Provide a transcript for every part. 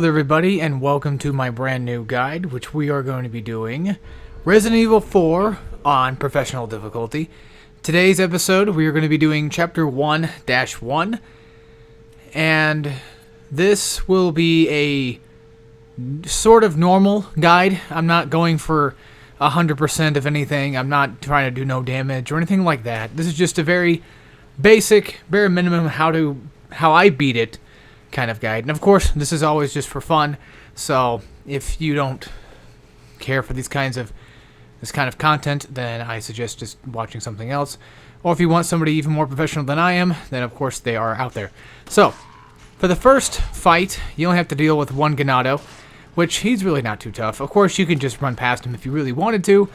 there everybody, and welcome to my brand new guide, which we are going to be doing Resident Evil 4 on professional difficulty. Today's episode, we are going to be doing Chapter 1-1, and this will be a sort of normal guide. I'm not going for 100% of anything. I'm not trying to do no damage or anything like that. This is just a very basic, bare minimum how I beat it kind of guide. And of course, this is always just for fun. So if you don't care for this kind of content, then I suggest just watching something else. Or if you want somebody even more professional than I am, then of course they are out there. So for the first fight, you only have to deal with one Ganado, which he's really not too tough. Of course, you can just run past him if you really wanted to,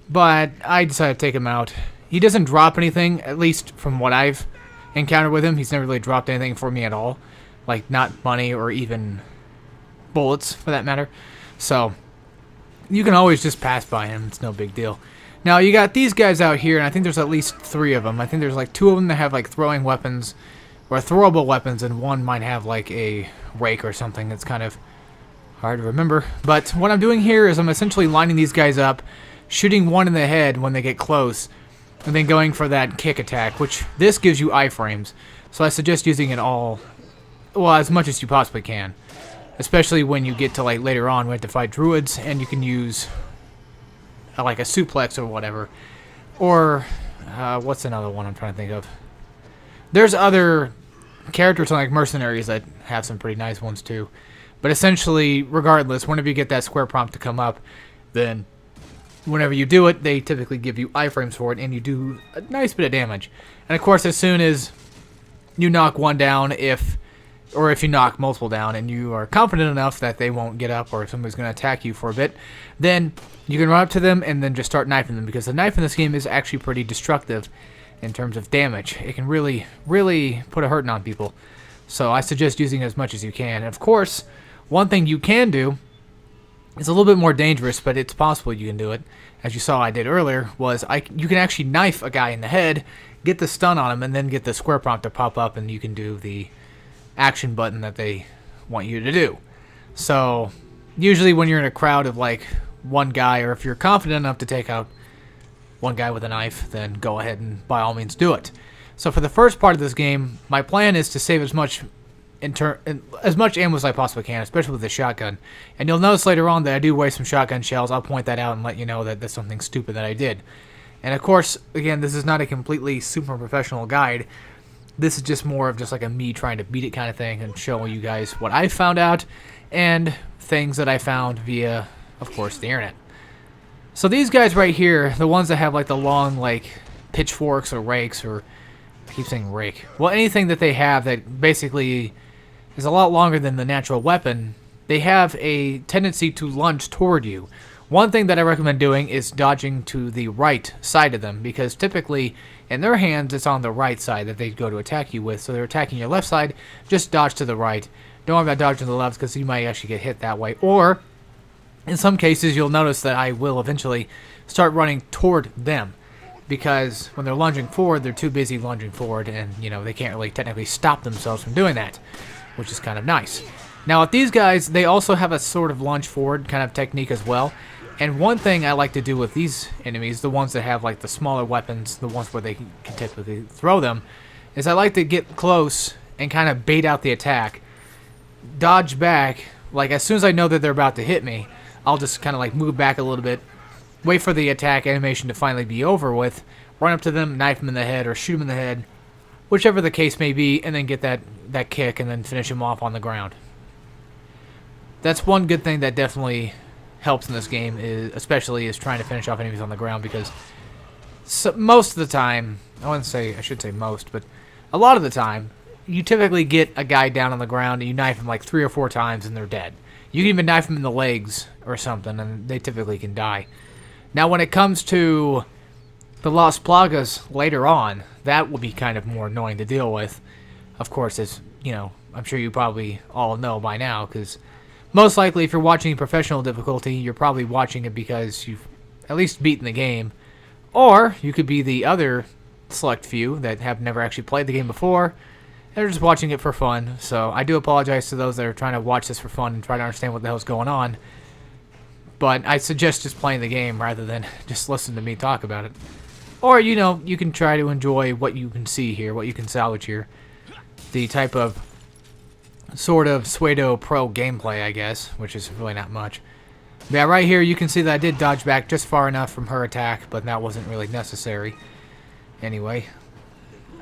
but I decided to take him out. He doesn't drop anything, at least from what I've encountered with him. He's never really dropped anything for me at all. Like, not money or even bullets, for that matter. So, you can always just pass by him. It's no big deal. Now, you got these guys out here, and I think there's at least 3 of them. I think there's like 2 of them that have like throwing weapons, or throwable weapons, and one might have like a rake or something. That's kind of hard to remember. But what I'm doing here is I'm essentially lining these guys up, shooting one in the head when they get close, and then going for that kick attack, which this gives you iframes. So I suggest using it all, well, as much as you possibly can. Especially when you get to like later on, we have to fight druids, and you can use like a suplex or whatever. Or, what's another one I'm trying to think of? There's other characters like mercenaries that have some pretty nice ones too. But essentially, regardless, whenever you get that square prompt to come up, then whenever you do it, they typically give you iframes for it, and you do a nice bit of damage. And of course, as soon as you knock one down, if you knock multiple down, and you are confident enough that they won't get up or somebody's going to attack you for a bit, then you can run up to them and then just start knifing them, because the knife in this game is actually pretty destructive in terms of damage. It can really, really put a hurting on people. So I suggest using it as much as you can. And of course, one thing you can do, it's a little bit more dangerous, but it's possible you can do it, as you saw I did earlier, was you can actually knife a guy in the head, get the stun on him, and then get the square prompt to pop up, and you can do the action button that they want you to do. So usually when you're in a crowd of like one guy, or if you're confident enough to take out one guy with a knife, then go ahead and by all means do it. So for the first part of this game, my plan is to save as much ammo as I possibly can, especially with the shotgun. And you'll notice later on that I do waste some shotgun shells. I'll point that out and let you know that that's something stupid that I did. And of course, again, this is not a completely super professional guide. This is just more of just like a me trying to beat it kind of thing, and showing you guys what I found out and things that I found via, of course, the internet. So these guys right here, the ones that have like the long like pitchforks or rakes, or I keep saying rake. Well, anything that they have that basically is a lot longer than the natural weapon, they have a tendency to lunge toward you. One thing that I recommend doing is dodging to the right side of them, because typically in their hands it's on the right side that they go to attack you with. So they're attacking your left side, just dodge to the right. Don't worry about dodging to the left, because you might actually get hit that way. Or in some cases you'll notice that I will eventually start running toward them, because when they're lunging forward, they're too busy lunging forward, and they can't really technically stop themselves from doing that, which is kind of nice. Now with these guys, they also have a sort of lunge forward kind of technique as well. And one thing I like to do with these enemies, the ones that have like the smaller weapons, the ones where they can typically throw them, is I like to get close and kind of bait out the attack, dodge back. Like as soon as I know that they're about to hit me, I'll just kind of like move back a little bit, wait for the attack animation to finally be over with, run up to them, knife them in the head or shoot them in the head, whichever the case may be, and then get that kick and then finish them off on the ground. That's one good thing that definitely helps in this game, especially trying to finish off enemies on the ground, because most of the time, I should say most, but a lot of the time, you typically get a guy down on the ground and you knife him like 3 or 4 times and they're dead. You can even knife them in the legs or something, and they typically can die. Now when it comes to the Las Plagas later on, that will be kind of more annoying to deal with. Of course, as I'm sure you probably all know by now, because most likely, if you're watching professional difficulty, you're probably watching it because you've at least beaten the game. Or you could be the other select few that have never actually played the game before, They're just watching it for fun, so I do apologize to those that are trying to watch this for fun and try to understand what the hell's going on. But I suggest just playing the game rather than just listen to me talk about it. Or, you know, you can try to enjoy what you can see here, what you can salvage here. The type of sort of pseudo pro gameplay, I guess, which is really not much. But yeah, right here you can see that I did dodge back just far enough from her attack, but that wasn't really necessary. Anyway,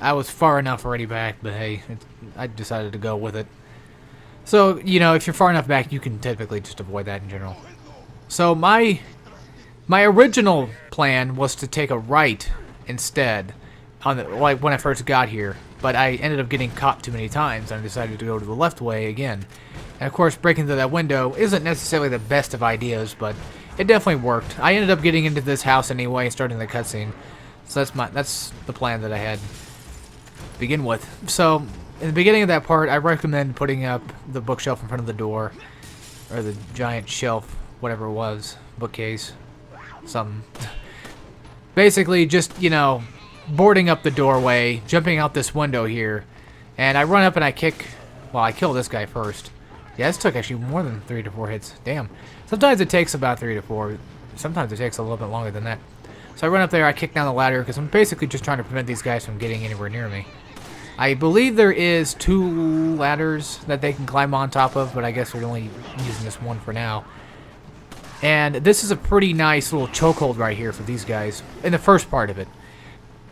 I was far enough already back, but hey, I decided to go with it. So, you know, if you're far enough back, you can typically just avoid that in general. So my original plan was to take a right instead, like when I first got here. But I ended up getting caught too many times, and I decided to go to the left way again. And of course, breaking through that window isn't necessarily the best of ideas, but it definitely worked. I ended up getting into this house anyway, starting the cutscene. So that's the plan that I had to begin with. So, in the beginning of that part, I recommend putting up the bookshelf in front of the door, or the giant shelf, whatever it was, bookcase, something. Basically, just, you know, boarding up the doorway, jumping out this window here, and I run up and I kick. Well, I kill this guy first. Yeah, this took actually more than 3 to 4 hits. Damn. Sometimes it takes about 3 to 4. Sometimes it takes a little bit longer than that. So I run up there, I kick down the ladder, because I'm basically just trying to prevent these guys from getting anywhere near me. I believe there is 2 ladders that they can climb on top of, but I guess they're only using this one for now. And this is a pretty nice little chokehold right here for these guys, in the first part of it.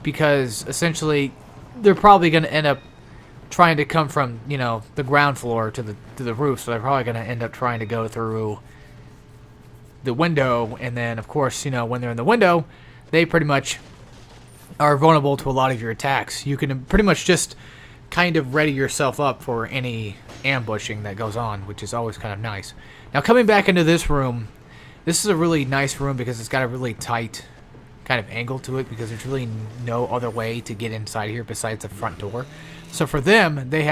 Because, essentially, they're probably going to end up trying to come from, you know, the ground floor to the roof, so they're probably going to end up trying to go through the window, and then, of course, you know, when they're in the window, they pretty much are vulnerable to a lot of your attacks. You can pretty much just kind of ready yourself up for any ambushing that goes on, which is always kind of nice. Now, coming back into this room, this is a really nice room because it's got a really tight kind of angle to it, because there's really no other way to get inside here besides the front door. So for them, they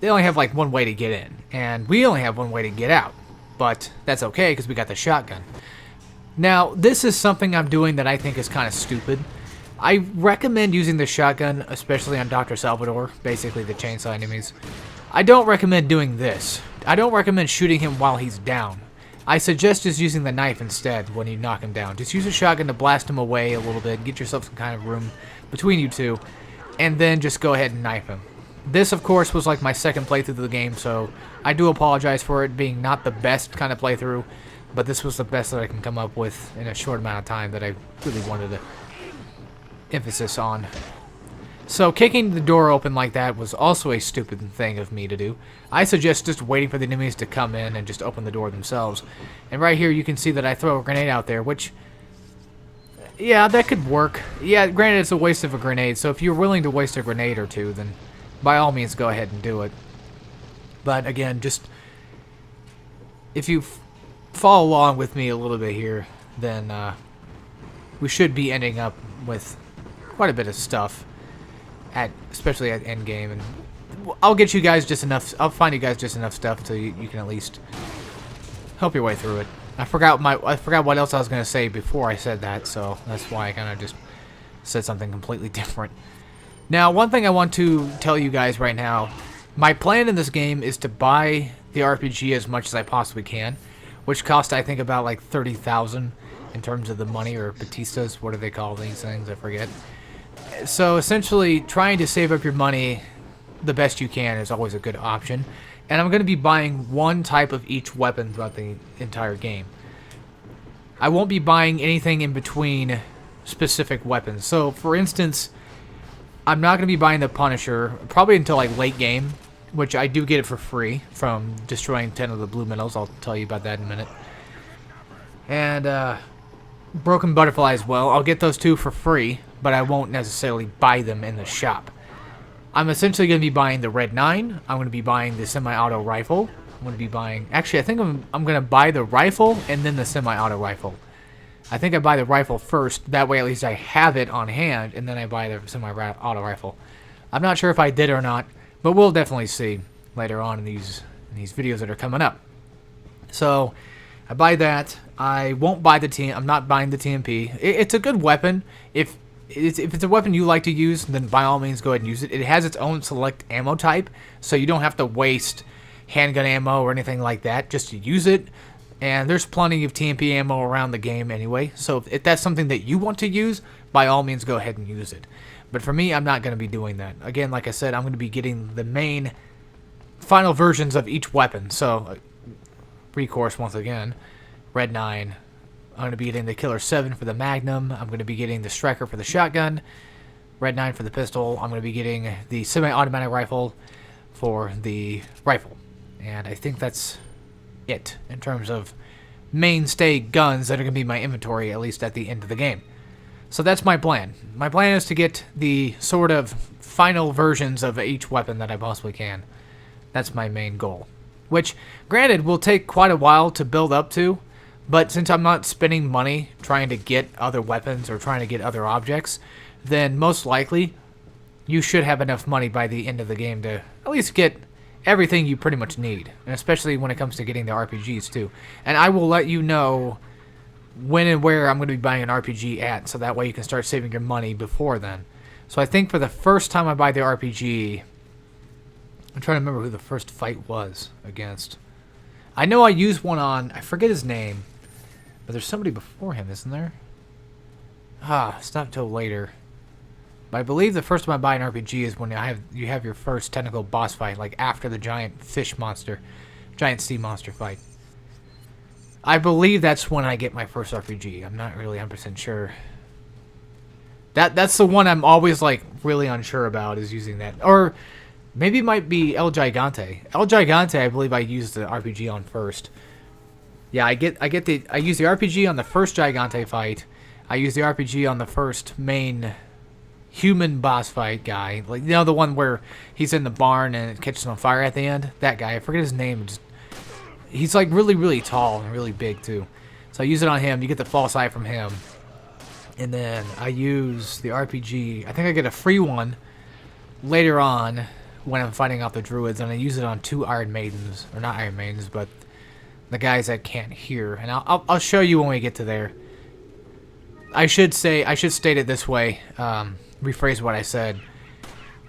only have like one way to get in, and we only have one way to get out. But that's okay because we got the shotgun. Now, this is something I'm doing that I think is kind of stupid. I recommend using the shotgun, especially on Dr. Salvador, basically the chainsaw enemies. I don't recommend doing this. I don't recommend shooting him while he's down. I suggest just using the knife instead when you knock him down. Just use a shotgun to blast him away a little bit, get yourself some kind of room between you two, and then just go ahead and knife him. This, of course, was like my second playthrough of the game, so I do apologize for it being not the best kind of playthrough, but this was the best that I can come up with in a short amount of time that I really wanted to emphasis on. So kicking the door open like that was also a stupid thing of me to do. I suggest just waiting for the enemies to come in and just open the door themselves. And right here you can see that I throw a grenade out there, which, yeah, that could work. Yeah, granted it's a waste of a grenade, so if you're willing to waste a grenade or two, then by all means go ahead and do it. But again, just if you follow along with me a little bit here, then we should be ending up with quite a bit of stuff, especially at endgame, and I'll get you guys just enough. I'll find you guys just enough stuff so you can at least help your way through it. I forgot what else I was gonna say before I said that, so that's why I kind of just said something completely different. Now, one thing I want to tell you guys right now, my plan in this game is to buy the RPG as much as I possibly can, which cost I think about like 30,000 in terms of the money, or Batistas. What do they call these things? I forget. So essentially, trying to save up your money the best you can is always a good option. And I'm going to be buying one type of each weapon throughout the entire game. I won't be buying anything in between specific weapons. So, for instance, I'm not going to be buying the Punisher probably until like late game, which I do get it for free from destroying 10 of the blue medals. I'll tell you about that in a minute. And Broken Butterfly as well. I'll get those two for free, but I won't necessarily buy them in the shop. I'm essentially going to be buying the Red 9. I'm going to be buying the semi-auto rifle. I'm going to be buying... Actually, I think I'm going to buy the rifle and then the semi-auto rifle. I think I buy the rifle first. That way, at least I have it on hand, and then I buy the semi-auto rifle. I'm not sure if I did or not, but we'll definitely see later on in these videos that are coming up. So, I buy that. I won't buy the I'm not buying the TMP. It's a good weapon if if it's a weapon you like to use, then by all means go ahead and use it. It has its own select ammo type, so you don't have to waste handgun ammo or anything like that just to use it. And there's plenty of TMP ammo around the game anyway, so if that's something that you want to use, by all means go ahead and use it. But for me, I'm not going to be doing that. Again, like I said, I'm going to be getting the main final versions of each weapon. So, recourse once again, Red 9. I'm going to be getting the Killer 7 for the Magnum. I'm going to be getting the Striker for the shotgun. Red 9 for the pistol. I'm going to be getting the semi-automatic rifle for the rifle. And I think that's it in terms of mainstay guns that are going to be in my inventory, at least at the end of the game. So that's my plan. My plan is to get the sort of final versions of each weapon that I possibly can. That's my main goal. Which, granted, will take quite a while to build up to, but since I'm not spending money trying to get other weapons or trying to get other objects, then most likely you should have enough money by the end of the game to at least get everything you pretty much need, and especially when it comes to getting the RPGs too. And I will let you know when and where I'm going to be buying an RPG at, so that way you can start saving your money before then. So I think for the first time I buy the RPG, I'm trying to remember who the first fight was against. I know I used one on, I forget his name, but there's somebody before him, isn't there? It's not until later. But I believe the first time I buy an RPG is when you have your first technical boss fight, like after the giant giant sea monster fight. I believe that's when I get my first RPG. I'm not really 100% sure. That's the one I'm always like really unsure about, is using that. Or maybe it might be El Gigante. El Gigante, I believe I used the RPG on first. Yeah, I use the RPG on the first Gigante fight. I use the RPG on the first main human boss fight guy, like, you know, the one where he's in the barn and it catches on fire at the end. That guy, I forget his name. He's like really, really tall and really big too. So I use it on him. You get the false eye from him, and then I use the RPG. I think I get a free one later on when I'm fighting off the druids, and I use it on 2 Iron Maidens, or not Iron Maidens, but the guys that can't hear. And I'll show you when we get to there. I should state it this way. Rephrase what I said.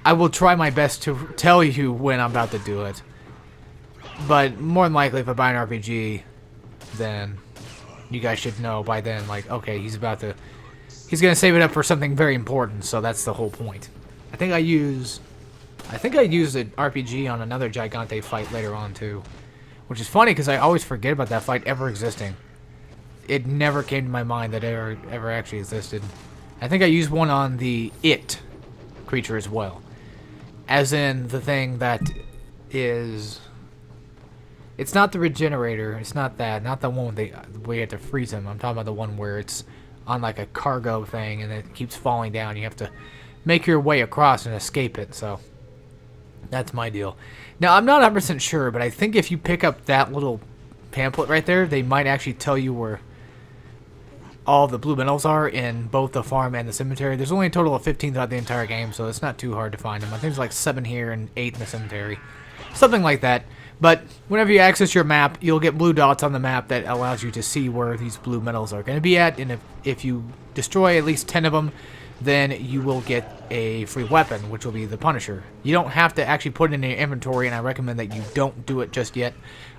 I will try my best to tell you when I'm about to do it. But more than likely, if I buy an RPG, then you guys should know by then, like, okay, he's going to save it up for something very important, so that's the whole point. I think I used an RPG on another Gigante fight later on, too. Which is funny, because I always forget about that fight ever existing. It never came to my mind that it ever actually existed. I think I used one on the It creature as well. As in the thing that is... It's not the regenerator. It's not that. Not the one where you have to freeze him. I'm talking about the one where it's on like a cargo thing and it keeps falling down. You have to make your way across and escape it. So that's my deal. Now, I'm not 100% sure, but I think if you pick up that little pamphlet right there, they might actually tell you where all the blue metals are in both the farm and the cemetery. There's only a total of 15 throughout the entire game, so it's not too hard to find them. I think there's like 7 here and 8 in the cemetery. Something like that. But whenever you access your map, you'll get blue dots on the map that allows you to see where these blue metals are going to be at. And if you destroy at least 10 of them, then you will get a free weapon, which will be the Punisher. You don't have to actually put it in your inventory, and I recommend that you don't do it just yet.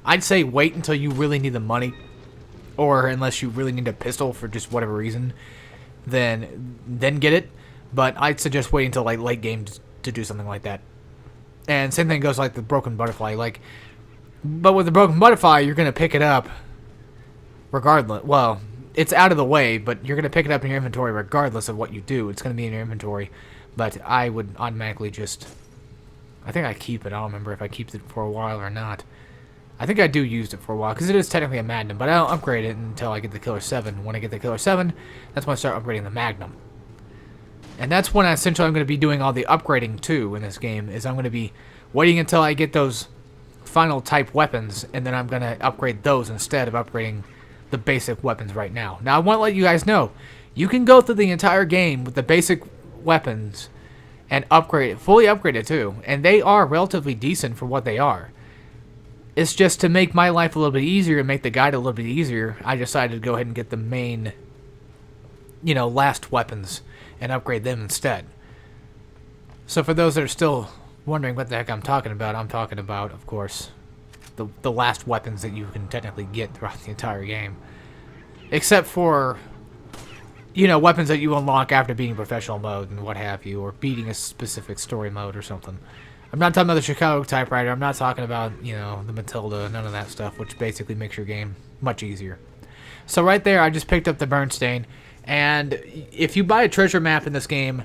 I'd say wait until you really need the money, or unless you really need a pistol for just whatever reason, then get it. But I'd suggest waiting until like late game to do something like that. And same thing goes like the Broken Butterfly. But with the Broken Butterfly, you're going to pick it up regardless. Well, it's out of the way, but you're going to pick it up in your inventory regardless of what you do. It's going to be in your inventory. But I would automatically just... I think I keep it. I don't remember if I keep it for a while or not. I think I do use it for a while, because it is technically a Magnum, but I don't upgrade it until I get the Killer 7. When I get the Killer 7, that's when I start upgrading the Magnum. And that's when essentially I'm going to be doing all the upgrading, too, in this game, is I'm going to be waiting until I get those final type weapons, and then I'm going to upgrade those instead of upgrading the basic weapons right now. Now, I want to let you guys know, you can go through the entire game with the basic weapons and upgrade it, fully upgrade it, too, and they are relatively decent for what they are. It's just to make my life a little bit easier and make the guide a little bit easier, I decided to go ahead and get the main last weapons and upgrade them instead. So for those that are still wondering what the heck I'm talking about, of course, the last weapons that you can technically get throughout the entire game. Except for, weapons that you unlock after beating professional mode and what have you, or beating a specific story mode or something. I'm not talking about the Chicago typewriter. I'm not talking about, the Matilda, none of that stuff, which basically makes your game much easier. So right there, I just picked up the Bernstein. And if you buy a treasure map in this game,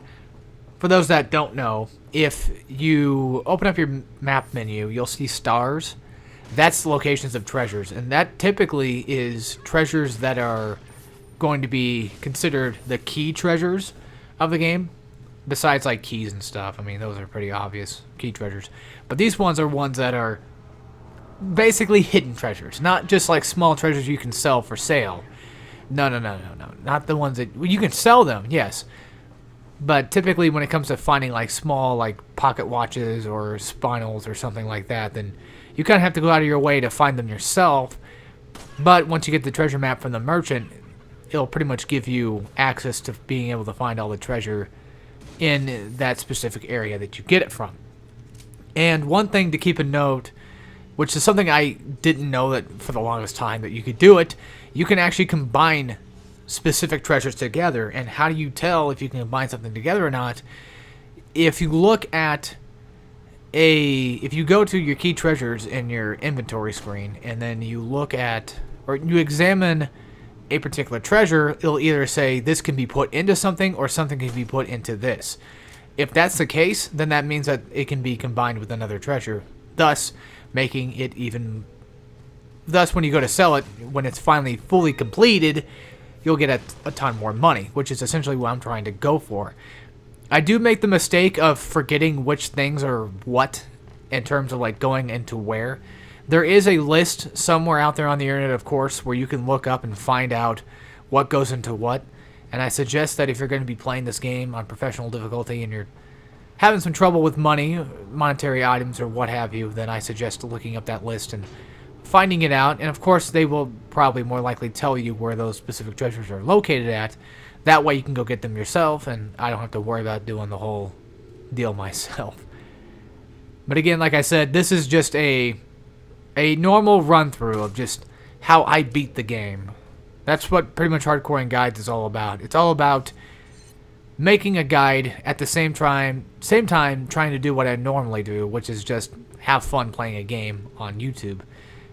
for those that don't know, if you open up your map menu, you'll see stars. That's the locations of treasures. And that typically is treasures that are going to be considered the key treasures of the game. Besides, like, keys and stuff. I mean, those are pretty obvious key treasures. But these ones are ones that are basically hidden treasures. Not just, like, small treasures you can sell for sale. No. Not the ones that... Well, you can sell them, yes. But typically, when it comes to finding, like, small, like, pocket watches or spinels or something like that, then you kind of have to go out of your way to find them yourself. But once you get the treasure map from the merchant, it'll pretty much give you access to being able to find all the treasure in that specific area that you get it from. And one thing to keep a note, which is something I didn't know that for the longest time that you could do it, you can actually combine specific treasures together. And how do you tell if you can combine something together or not? If you look at if you go to your key treasures in your inventory screen and then you look at, or you examine a particular treasure, it'll either say this can be put into something or something can be put into this. If that's the case, then that means that it can be combined with another treasure, thus making it even... Thus, when you go to sell it, when it's finally fully completed, you'll get a ton more money, which is essentially what I'm trying to go for. I do make the mistake of forgetting which things are what in terms of like going into where. There is a list somewhere out there on the internet, of course, where you can look up and find out what goes into what. And I suggest that if you're going to be playing this game on professional difficulty and you're having some trouble with money, monetary items, or what have you, then I suggest looking up that list and finding it out. And of course, they will probably more likely tell you where those specific treasures are located at. That way you can go get them yourself, and I don't have to worry about doing the whole deal myself. But again, like I said, this is just a normal run-through of just how I beat the game. That's what pretty much Hardcorian Guides is all about. It's all about making a guide at the same time trying to do what I normally do, which is just have fun playing a game on YouTube.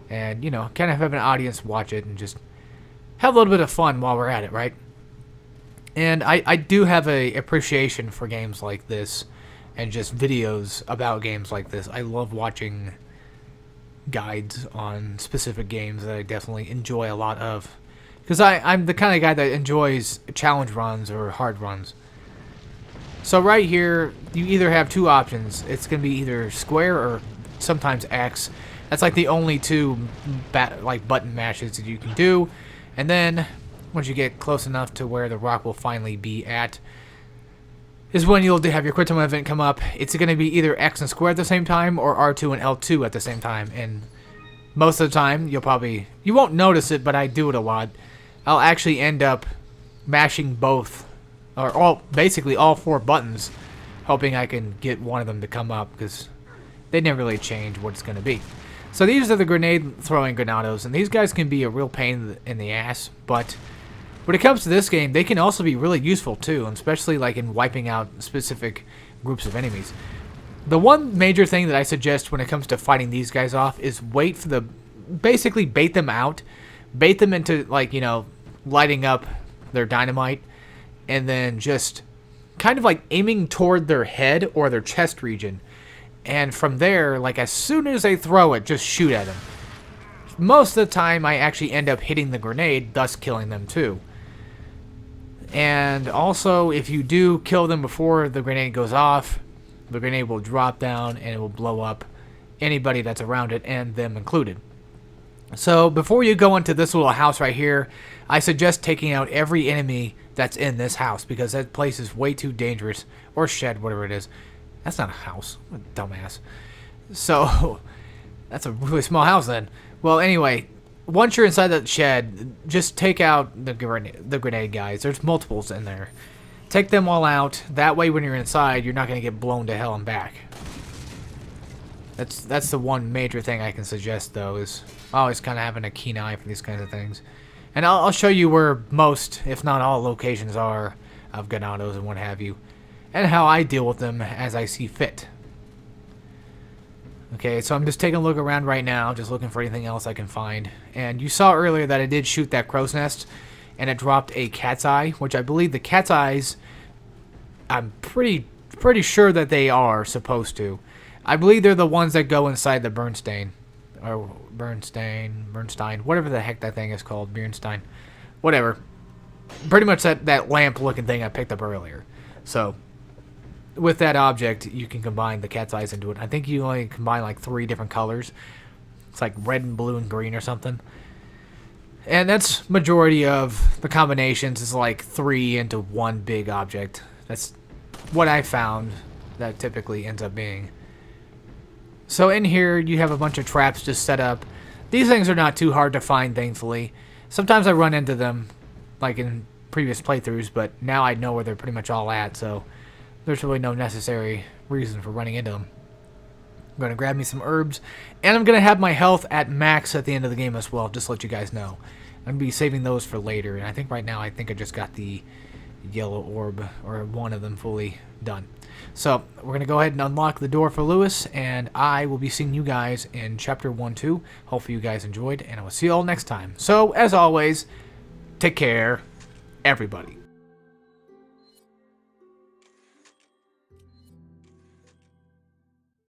And, kind of have an audience watch it and just have a little bit of fun while we're at it, right? And I do have a appreciation for games like this and just videos about games like this. I love watching guides on specific games that I definitely enjoy a lot of. Because I'm the kind of guy that enjoys challenge runs or hard runs. So right here, you either have two options. It's going to be either square or sometimes X. That's like the only two button mashes that you can do. And then, once you get close enough to where the rock will finally be at, is when you'll have your quick time event come up. It's going to be either X and square at the same time or R2 and L2 at the same time. And most of the time, you won't notice it, but I do it a lot. I'll actually end up mashing both, or basically all four buttons, hoping I can get one of them to come up, because they never really change what it's going to be. So these are the grenade throwing granados, and these guys can be a real pain in the ass, but when it comes to this game, they can also be really useful too, and especially like in wiping out specific groups of enemies. The one major thing that I suggest when it comes to fighting these guys off is wait for basically bait them out, bait them into lighting up their dynamite, and then just kind of like aiming toward their head or their chest region. And from there, like as soon as they throw it, just shoot at them. Most of the time, I actually end up hitting the grenade, thus killing them too. And also, if you do kill them before the grenade goes off, the grenade will drop down and it will blow up anybody that's around it, and them included. So before you go into this little house right here, I suggest taking out every enemy that's in this house, because that place is way too dangerous. Or shed, whatever it is. That's not a house. What a dumbass. So, that's a really small house then. Well, anyway, once you're inside that shed, just take out the grenade guys. There's multiples in there. Take them all out. That way, when you're inside, you're not going to get blown to hell and back. That's the one major thing I can suggest, though, is always kind of having a keen eye for these kinds of things. And I'll show you where most, if not all, locations are of gun autos and what have you, and how I deal with them as I see fit. Okay, so I'm just taking a look around right now, just looking for anything else I can find. And you saw earlier that I did shoot that crow's nest, and it dropped a cat's eye, which I believe the cat's eyes, I'm pretty sure that they are supposed to. I believe they're the ones that go inside the Bernstein, whatever the heck that thing is called, Bernstein, whatever. Pretty much that lamp-looking thing I picked up earlier. So, with that object, you can combine the cat's eyes into it. I think you only combine like 3 different colors. It's like red and blue and green or something. And that's majority of the combinations is like 3 into 1 big object. That's what I found that typically ends up being. So in here, you have a bunch of traps just set up. These things are not too hard to find, thankfully. Sometimes I run into them, like in previous playthroughs, but now I know where they're pretty much all at, so there's really no necessary reason for running into them. I'm going to grab me some herbs, and I'm going to have my health at max at the end of the game as well, just to let you guys know. I'm going to be saving those for later, and I think right now I just got the yellow orb, or one of them fully done. So, we're going to go ahead and unlock the door for Lewis, and I will be seeing you guys in Chapter 1-2. Hopefully you guys enjoyed, and I will see you all next time. So, as always, take care, everybody.